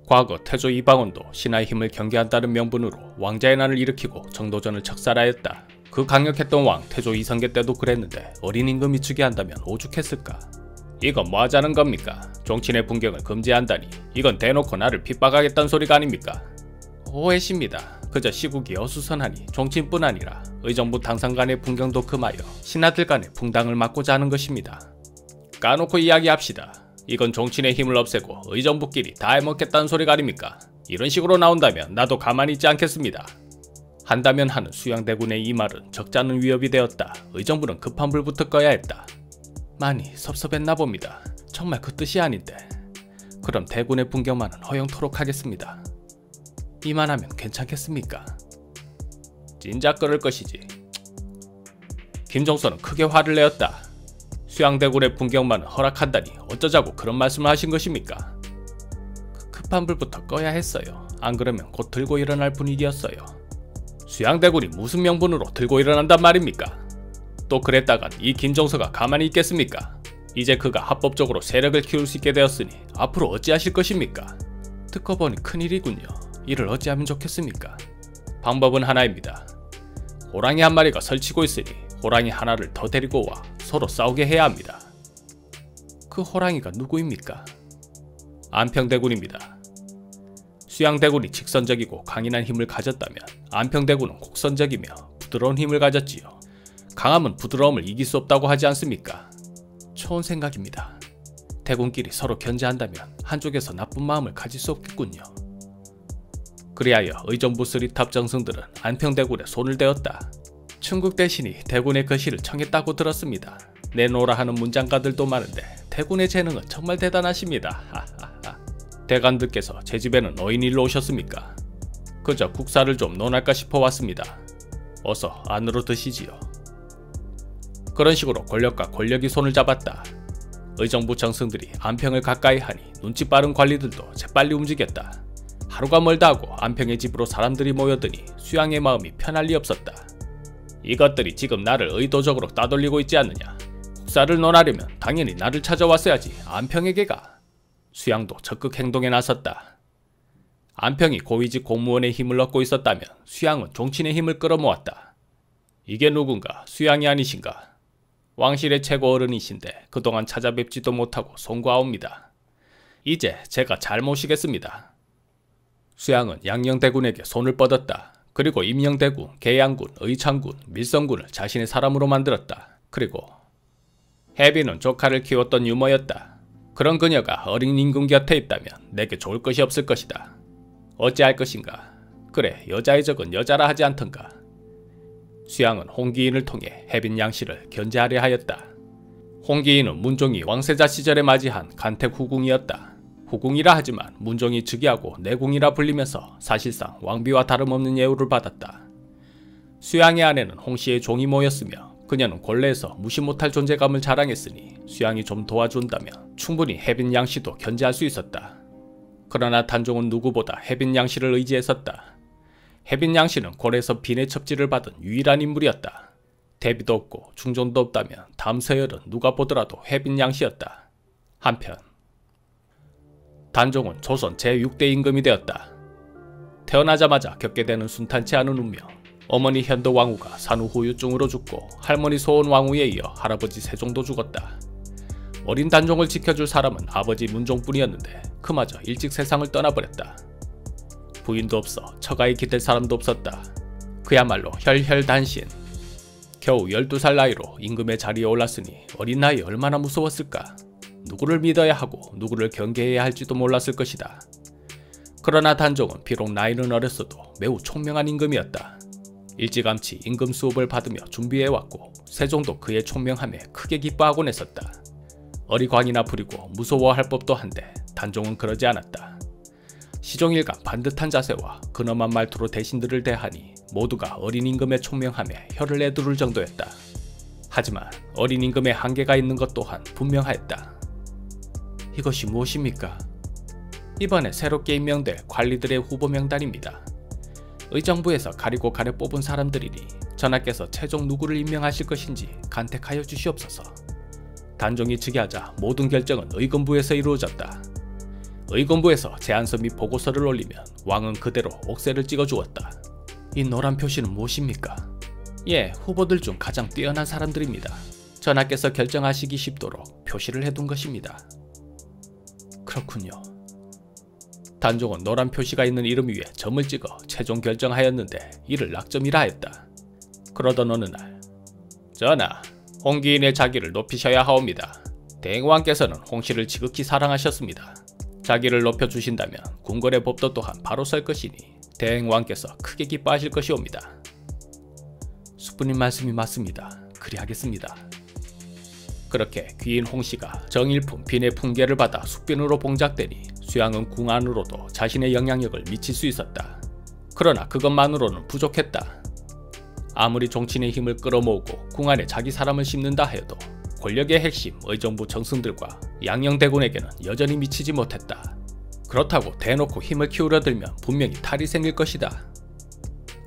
과거 태조 이방원도 신하의 힘을 경계한다는 명분으로 왕자의 난을 일으키고 정도전을 척살하였다. 그 강력했던 왕 태조 이성계 때도 그랬는데 어린 임금이 즉위 한다면 오죽했을까. 이건 뭐 하자는 겁니까? 종친의 분경을 금지한다니 이건 대놓고 나를 핍박하겠다는 소리가 아닙니까? 오해십니다. 그저 시국이 어수선하니 종친뿐 아니라 의정부 당상 간의 분경도 금하여 신하들 간의 분당을 막고자 하는 것입니다. 까놓고 이야기합시다. 이건 종친의 힘을 없애고 의정부끼리 다 해먹겠다는 소리가 아닙니까? 이런 식으로 나온다면 나도 가만히 있지 않겠습니다. 한다면 하는 수양대군의 이 말은 적잖은 위협이 되었다. 의정부는 급한 불부터 꺼야 했다. 많이 섭섭했나 봅니다. 정말 그 뜻이 아닌데. 그럼 대군의 분경만은 허용토록 하겠습니다. 이만하면 괜찮겠습니까? 진작 그럴 것이지. 김종선은 크게 화를 내었다. 수양대군의 분경만은 허락한다니 어쩌자고 그런 말씀을 하신 것입니까? 급한 불부터 꺼야 했어요. 안 그러면 곧 들고 일어날 분위기였어요. 수양대군이 무슨 명분으로 들고 일어난단 말입니까? 또 그랬다간 이 김종서가 가만히 있겠습니까? 이제 그가 합법적으로 세력을 키울 수 있게 되었으니 앞으로 어찌하실 것입니까? 듣고 보니 큰일이군요. 이를 어찌하면 좋겠습니까? 방법은 하나입니다. 호랑이 한 마리가 설치고 있으니 호랑이 하나를 더 데리고 와 서로 싸우게 해야 합니다. 그 호랑이가 누구입니까? 안평대군입니다. 수양대군이 직선적이고 강인한 힘을 가졌다면 안평대군은 곡선적이며 부드러운 힘을 가졌지요. 강함은 부드러움을 이길 수 없다고 하지 않습니까? 좋은 생각입니다. 대군끼리 서로 견제한다면 한쪽에서 나쁜 마음을 가질 수 없겠군요. 그리하여 의정부 쓰리탑 정승들은 안평대군에 손을 대었다. 충국 대신이 대군의 거시를 청했다고 들었습니다. 내놓으라 하는 문장가들도 많은데 대군의 재능은 정말 대단하십니다. 대관들께서 제 집에는 어인 일로 오셨습니까? 그저 국사를 좀 논할까 싶어 왔습니다. 어서 안으로 드시지요. 그런 식으로 권력과 권력이 손을 잡았다. 의정부 정승들이 안평을 가까이 하니 눈치 빠른 관리들도 재빨리 움직였다. 하루가 멀다 하고 안평의 집으로 사람들이 모여드니 수양의 마음이 편할 리 없었다. 이것들이 지금 나를 의도적으로 따돌리고 있지 않느냐. 국사를 논하려면 당연히 나를 찾아왔어야지 안평에게 가. 수양도 적극 행동에 나섰다. 안평이 고위직 공무원의 힘을 얻고 있었다면 수양은 종친의 힘을 끌어모았다. 이게 누군가 수양이 아니신가? 왕실의 최고 어른이신데 그동안 찾아뵙지도 못하고 송구하옵니다. 이제 제가 잘 모시겠습니다. 수양은 양녕대군에게 손을 뻗었다. 그리고 임영대군, 계양군, 의창군, 밀성군을 자신의 사람으로 만들었다. 그리고 혜비는 조카를 키웠던 유머였다. 그런 그녀가 어린 임금 곁에 있다면 내게 좋을 것이 없을 것이다. 어찌할 것인가? 그래, 여자의 적은 여자라 하지 않던가. 수양은 홍기인을 통해 혜빈 양씨를 견제하려 하였다. 홍기인은 문종이 왕세자 시절에 맞이한 간택 후궁이었다. 후궁이라 하지만 문종이 즉위하고 내궁이라 불리면서 사실상 왕비와 다름없는 예우를 받았다. 수양의 아내는 홍씨의 종이 모였으며 그녀는 권례에서 무시 못할 존재감을 자랑했으니 수양이 좀 도와준다면 충분히 혜빈 양씨도 견제할 수 있었다. 그러나 단종은 누구보다 혜빈 양씨를 의지했었다. 혜빈 양씨는 고래에서 빈의 첩지를 받은 유일한 인물이었다. 대비도 없고 중종도 없다면 다음 서열은 누가 보더라도 혜빈 양씨였다. 한편 단종은 조선 제6대 임금이 되었다. 태어나자마자 겪게 되는 순탄치 않은 운명. 어머니 현도 왕후가 산후 후유증으로 죽고 할머니 소원 왕후에 이어 할아버지 세종도 죽었다. 어린 단종을 지켜줄 사람은 아버지 문종뿐이었는데 그마저 일찍 세상을 떠나버렸다. 부인도 없어 처가에 기댈 사람도 없었다. 그야말로 혈혈단신. 겨우 12살 나이로 임금의 자리에 올랐으니 어린 나이에 얼마나 무서웠을까. 누구를 믿어야 하고 누구를 경계해야 할지도 몰랐을 것이다. 그러나 단종은 비록 나이는 어렸어도 매우 총명한 임금이었다. 일찌감치 임금 수업을 받으며 준비해왔고 세종도 그의 총명함에 크게 기뻐하곤 했었다. 어리광이나 부리고 무서워할 법도 한데 단종은 그러지 않았다. 시종일관 반듯한 자세와 근엄한 말투로 대신들을 대하니 모두가 어린 임금의 총명함에 혀를 내두를 정도였다. 하지만 어린 임금의 한계가 있는 것 또한 분명하였다. 이것이 무엇입니까? 이번에 새롭게 임명될 관리들의 후보 명단입니다. 의정부에서 가리고 가려 뽑은 사람들이니 전하께서 최종 누구를 임명하실 것인지 간택하여 주시옵소서. 단종이 즉위하자 모든 결정은 의금부에서 이루어졌다. 의건부에서 제안서 및 보고서를 올리면 왕은 그대로 옥새를 찍어주었다. 이 노란 표시는 무엇입니까? 예, 후보들 중 가장 뛰어난 사람들입니다. 전하께서 결정하시기 쉽도록 표시를 해둔 것입니다. 그렇군요. 단종은 노란 표시가 있는 이름 위에 점을 찍어 최종 결정하였는데 이를 낙점이라 했다. 그러던 어느 날, 전하, 홍기인의 자기를 높이셔야 하옵니다. 대행왕께서는 홍씨를 지극히 사랑하셨습니다. 자기를 높여주신다면 궁궐의 법도 또한 바로 설 것이니 대행왕께서 크게 기뻐하실 것이옵니다. 수부님 말씀이 맞습니다. 그리하겠습니다. 그렇게 귀인 홍씨가 정일품 빈의 풍계를 받아 숙빈으로 봉작되니 수양은 궁 안으로도 자신의 영향력을 미칠 수 있었다. 그러나 그것만으로는 부족했다. 아무리 종친의 힘을 끌어모으고 궁 안에 자기 사람을 심는다 해도 권력의 핵심 의정부 정승들과 양녕대군에게는 여전히 미치지 못했다. 그렇다고 대놓고 힘을 키우려 들면 분명히 탈이 생길 것이다.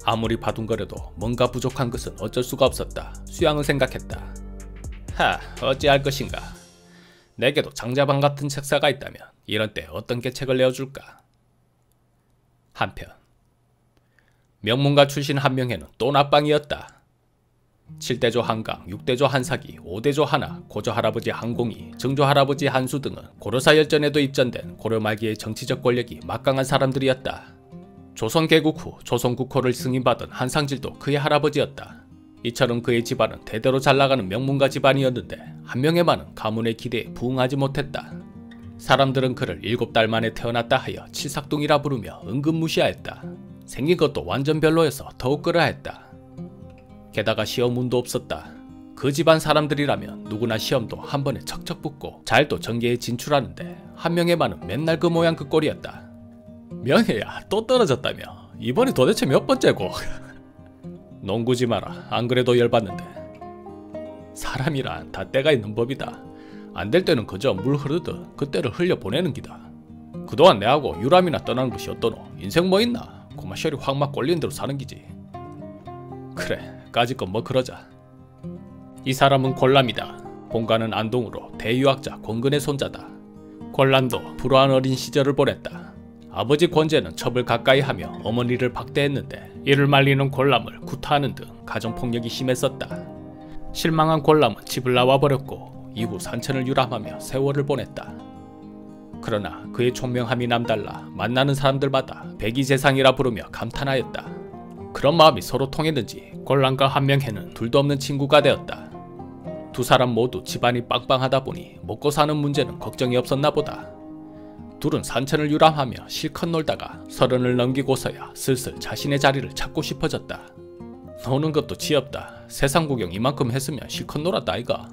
아무리 바둥거려도 뭔가 부족한 것은 어쩔 수가 없었다. 수양은 생각했다. 어찌할 것인가. 내게도 장자방 같은 책사가 있다면 이런 때 어떤 계책을 내어줄까. 한편 명문가 출신 한명회는 또 나빵이었다. 7대조 한강, 6대조 한사기, 5대조 하나, 고조 할아버지 한공이, 증조 할아버지 한수 등은 고려사 열전에도 입전된 고려 말기의 정치적 권력이 막강한 사람들이었다. 조선 개국 후 조선 국호를 승인받은 한상질도 그의 할아버지였다. 이처럼 그의 집안은 대대로 잘나가는 명문가 집안이었는데 한명회만은 가문의 기대에 부응하지 못했다. 사람들은 그를 7달 만에 태어났다 하여 칠삭둥이라 부르며 은근 무시하였다. 생긴 것도 완전 별로여서 더욱 그러하였다. 게다가 시험운도 없었다. 그 집안 사람들이라면 누구나 시험도 한 번에 척척 붙고 잘도 전개에 진출하는데 한명회만은 맨날 그 모양 그 꼴이었다. 명혜야, 또 떨어졌다며. 이번이 도대체 몇 번째고. 농구지 마라. 안 그래도 열받는데. 사람이란 다 때가 있는 법이다. 안 될 때는 그저 물 흐르듯 그때를 흘려보내는 기다. 그동안 내하고 유람이나 떠나는 것이 어떠노? 인생 뭐 있나? 고마셔리 확 막 꼴리는 대로 사는 기지. 그래, 까짓건 뭐 그러자. 이 사람은 권람이다. 본가는 안동으로 대유학자 권근의 손자다. 권람도 불우한 어린 시절을 보냈다. 아버지 권제는 첩을 가까이 하며 어머니를 박대했는데 이를 말리는 권람을 구타하는 등 가정폭력이 심했었다. 실망한 권람은 집을 나와버렸고 이후 산천을 유람하며 세월을 보냈다. 그러나 그의 총명함이 남달라 만나는 사람들마다 백이재상이라 부르며 감탄하였다. 그런 마음이 서로 통했는지 권람과 한명회는 둘도 없는 친구가 되었다. 두 사람 모두 집안이 빵빵하다 보니 먹고 사는 문제는 걱정이 없었나 보다. 둘은 산천을 유람하며 실컷 놀다가 30을 넘기고서야 슬슬 자신의 자리를 찾고 싶어졌다. 노는 것도 지엽다. 세상 구경 이만큼 했으면 실컷 놀았다 아이가.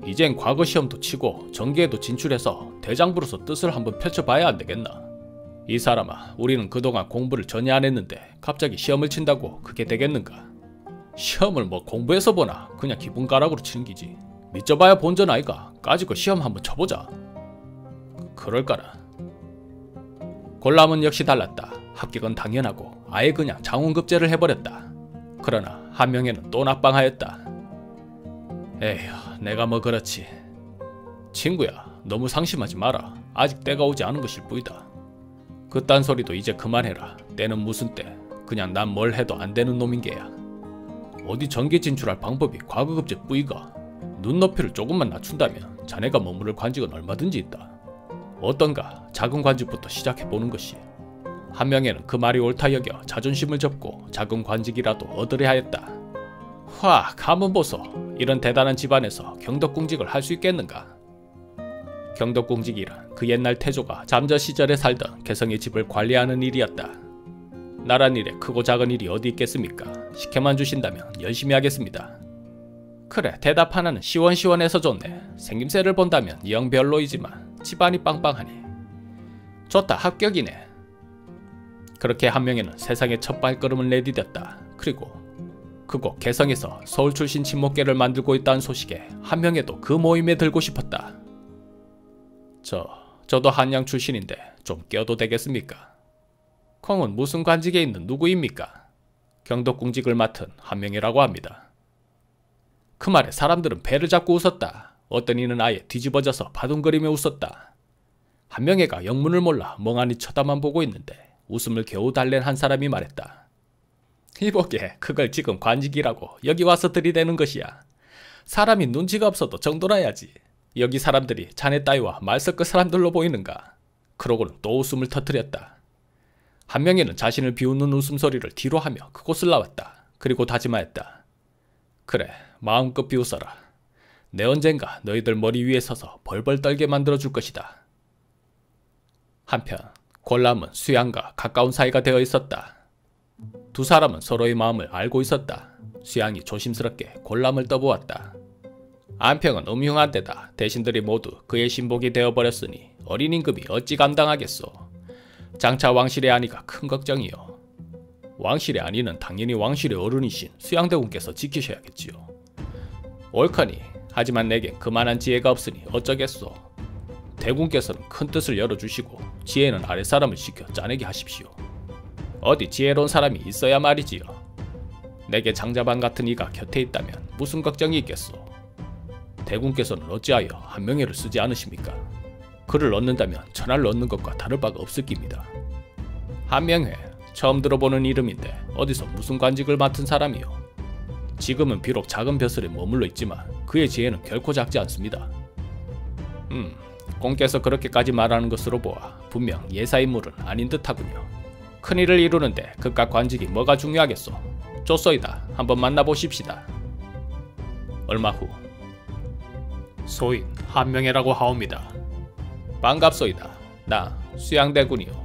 이젠 과거 시험도 치고 전기에도 진출해서 대장부로서 뜻을 한번 펼쳐봐야 안 되겠나. 이 사람아, 우리는 그동안 공부를 전혀 안 했는데 갑자기 시험을 친다고 그게 되겠는가. 시험을 뭐 공부해서 보나 그냥 기분가락으로 치는 기지. 믿져봐야 본전 아이가. 까짓거 시험 한번 쳐보자. 그럴까나. 권람은 역시 달랐다. 합격은 당연하고 아예 그냥 장원급제를 해버렸다. 그러나 한명회는 또 낙방하였다. 에휴, 내가 뭐 그렇지. 친구야, 너무 상심하지 마라. 아직 때가 오지 않은 것일 뿐이다. 그딴 소리도 이제 그만해라. 때는 무슨 때. 그냥 난 뭘 해도 안 되는 놈인 게야. 어디 전개 진출할 방법이 과거급제 뿌이가. 눈높이를 조금만 낮춘다면 자네가 머무를 관직은 얼마든지 있다. 어떤가 작은 관직부터 시작해보는 것이. 한명회는 그 말이 옳다 여겨 자존심을 접고 작은 관직이라도 얻으려 하였다. 가문 보소. 이런 대단한 집안에서 경덕궁직을 할 수 있겠는가. 경덕궁직이란 그 옛날 태조가 잠저 시절에 살던 개성의 집을 관리하는 일이었다. 나란 일에 크고 작은 일이 어디 있겠습니까? 시켜만 주신다면 열심히 하겠습니다. 그래, 대답 하나는 시원시원해서 좋네. 생김새를 본다면 영 별로이지만 집안이 빵빵하니. 좋다, 합격이네. 그렇게 한명회는 세상에 첫 발걸음을 내디뎠다. 그리고 그곳 개성에서 서울 출신 친목계를 만들고 있다는 소식에 한명회도 그 모임에 들고 싶었다. 저도 한양 출신인데 좀 껴도 되겠습니까? 콩은 무슨 관직에 있는 누구입니까? 경덕궁직을 맡은 한명회라고 합니다. 그 말에 사람들은 배를 잡고 웃었다. 어떤 이는 아예 뒤집어져서 바둥거리며 웃었다. 한명회가 영문을 몰라 멍하니 쳐다만 보고 있는데 웃음을 겨우 달랜 한 사람이 말했다. 이보게, 그걸 지금 관직이라고 여기 와서 들이대는 것이야. 사람이 눈치가 없어도 정돌아야지. 여기 사람들이 자네 따위와 말 섞을 사람들로 보이는가? 그러고는 또 웃음을 터뜨렸다. 한명회는 자신을 비웃는 웃음소리를 뒤로 하며 그곳을 나왔다. 그리고 다짐하였다. 그래, 마음껏 비웃어라. 내 언젠가 너희들 머리 위에 서서 벌벌 떨게 만들어줄 것이다. 한편 골람은 수양과 가까운 사이가 되어 있었다. 두 사람은 서로의 마음을 알고 있었다. 수양이 조심스럽게 골람을 떠보았다. 안평은 음흉한 데다 대신들이 모두 그의 신복이 되어버렸으니 어린 임금이 어찌 감당하겠소. 장차 왕실의 안위가 큰 걱정이요. 왕실의 안위는 당연히 왕실의 어른이신 수양대군께서 지키셔야겠지요. 옳거니, 하지만 내겐 그만한 지혜가 없으니 어쩌겠소. 대군께서는 큰 뜻을 열어주시고 지혜는 아랫사람을 시켜 짜내게 하십시오. 어디 지혜로운 사람이 있어야 말이지요. 내게 장자반 같은 이가 곁에 있다면 무슨 걱정이 있겠소. 대군께서는 어찌하여 한명회를 쓰지 않으십니까? 그를 넣는다면 천하를 넣는 것과 다를 바가 없을 깁니다. 한명회, 처음 들어보는 이름인데 어디서 무슨 관직을 맡은 사람이요? 지금은 비록 작은 벼슬에 머물러 있지만 그의 지혜는 결코 작지 않습니다. 공께서 그렇게까지 말하는 것으로 보아 분명 예사인물은 아닌 듯하군요. 큰일을 이루는데 그깟 관직이 뭐가 중요하겠소. 좋소이다. 한번 만나보십시다. 얼마 후 소인 한명회라고 하옵니다. 반갑소이다. 나 수양대군이요.